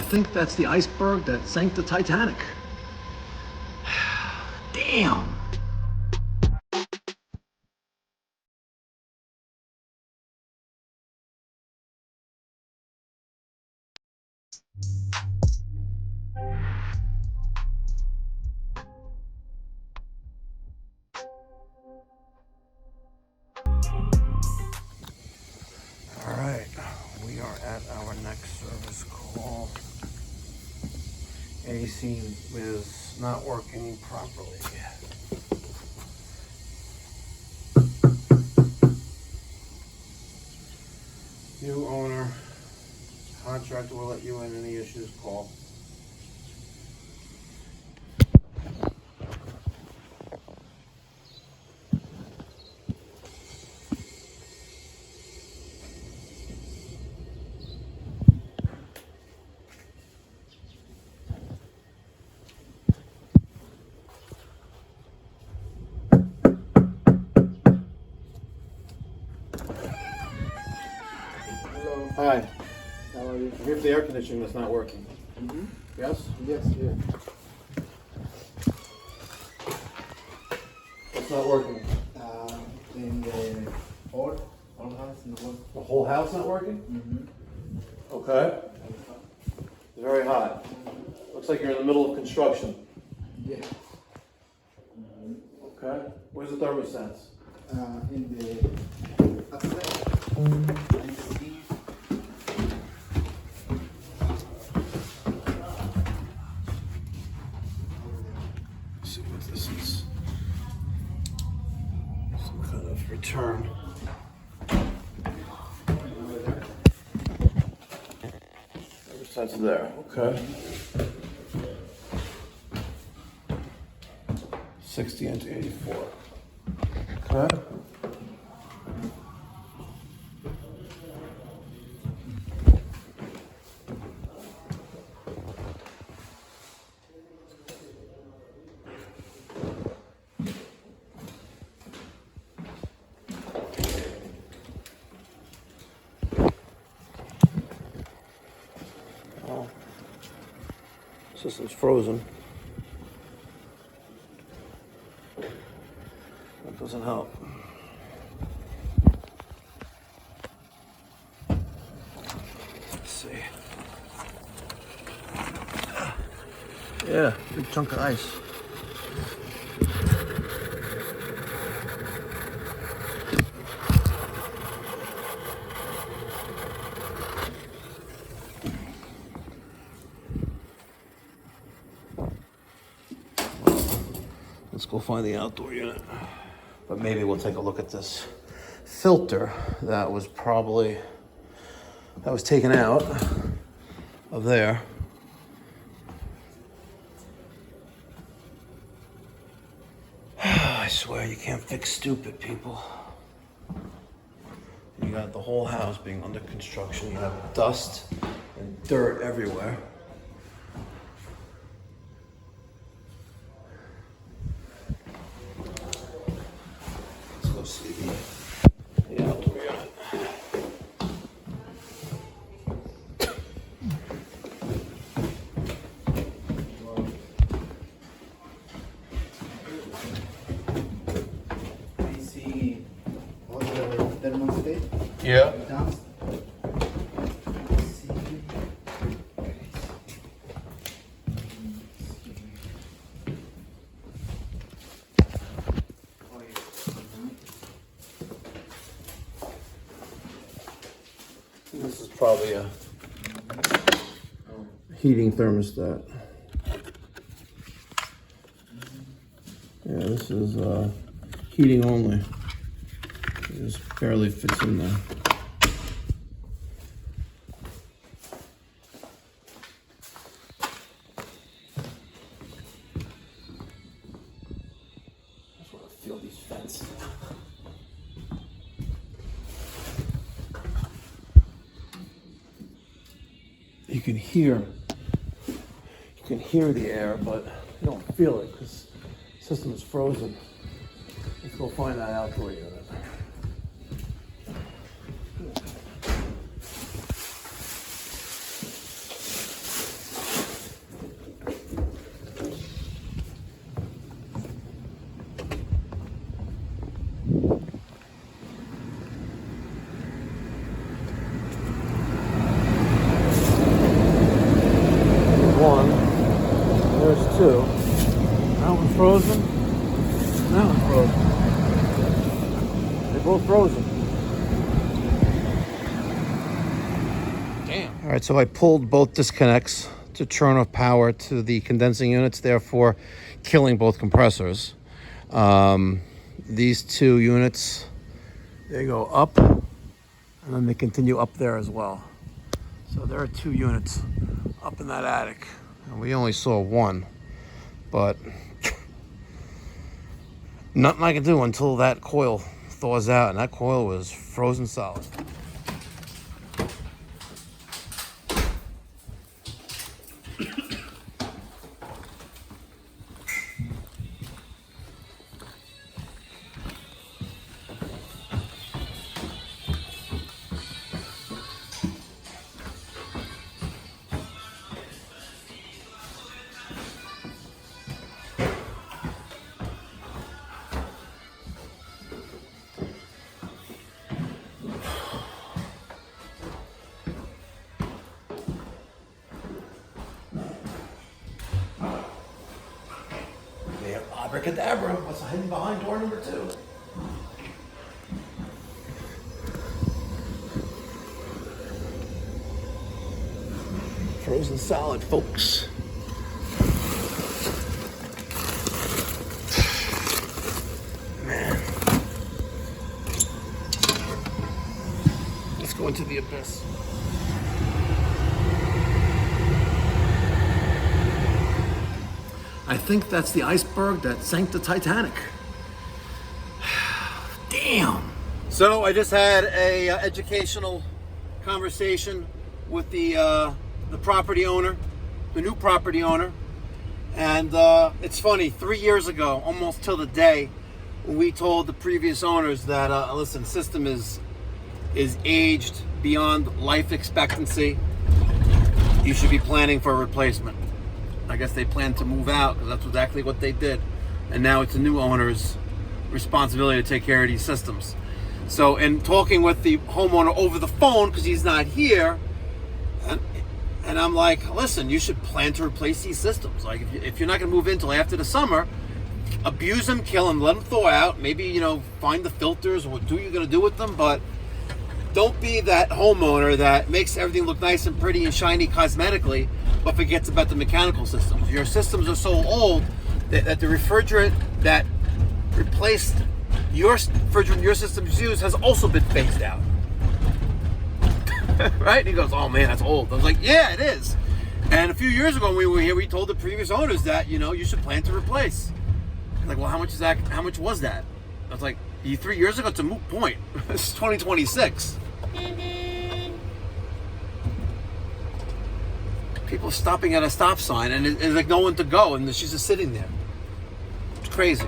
think that's the iceberg that sank the Titanic. Damn. All right, we are at our next service call. AC is not working properly. New owner, contractor will let you in. Any issues, call. Hi. How are you? Here's the air conditioning that's not working. Mm-hmm. Yes? Yes, yeah. It's not working. In the whole house in the wall. The whole house not working? Mm-hmm. Okay. It's very hot. Looks like you're in the middle of construction. Yeah. Okay. Where's the thermostats? In the upstairs. In the sea. Let's see what this is. Some kind of return. Thermostat's there. Okay. 60 into 84. Okay. Oh. System's frozen. That doesn't help. Let's see. Yeah, big chunk of ice. Let's go find the outdoor unit. But maybe we'll take a look at this filter that was taken out of there. I swear you can't fix stupid, people. You got the whole house being under construction. You have dust and dirt everywhere. Let's go see the outdoor unit. I see all the thermostat. Yeah. Down. I see. Oh, yeah. This is probably a heating thermostat. Yeah, this is heating only. It just barely fits in there. I just want to feel these vents. You can hear the air, but you don't feel it because the system is frozen. Let's go find that outdoor unit. frozen. Now it's frozen. They're both frozen. Damn. All right, so I pulled both disconnects to turn off power to the condensing units, therefore killing both compressors. These two units, they go up, and then they continue up there as well. So there are two units up in that attic, and we only saw one, but nothing I can do until that coil thaws out, and that coil was frozen solid. Abracadabra, what's hidden behind door number 2? Frozen solid, folks. Man. Let's go into the abyss. I think that's the iceberg that sank the Titanic. Damn. So I just had a educational conversation with the property owner, the new property owner, and it's funny. 3 years ago, almost till the day, we told the previous owners that listen, system is aged beyond life expectancy. You should be planning for a replacement. I guess they plan to move out because that's exactly what they did. And now it's the new owner's responsibility to take care of these systems. So in talking with the homeowner over the phone, because he's not here, and I'm like, listen, you should plan to replace these systems. Like if you're not going to move in until after the summer, abuse them, kill them, let them thaw out. Maybe, find the filters or what you're going to do with them. But don't be that homeowner that makes everything look nice and pretty and shiny cosmetically, but forgets about the mechanical systems. Your systems are so old that the refrigerant that replaced your refrigerant your systems use has also been phased out. Right? And he goes, oh man, that's old. I was like, yeah, it is. And a few years ago when we were here, we told the previous owners that, you should plan to replace. Like, well, how much is that? How much was that? I was like, 3 years ago, it's a moot point. This is 2026. People stopping at a stop sign, and it's like no one to go, and she's just sitting there. It's crazy.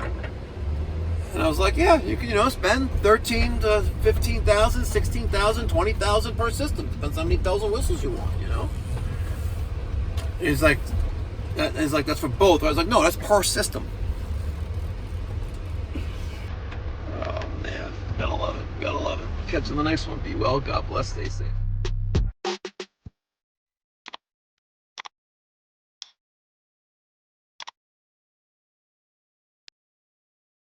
And I was like, yeah, you can, spend 13 to 15,000, 16,000, 20,000 per system. Depends how many bells and whistles you want, It's like, that's for both. I was like, no, that's per system. Oh man, gotta love it. Catching the next one. Be well. God bless. Stay safe.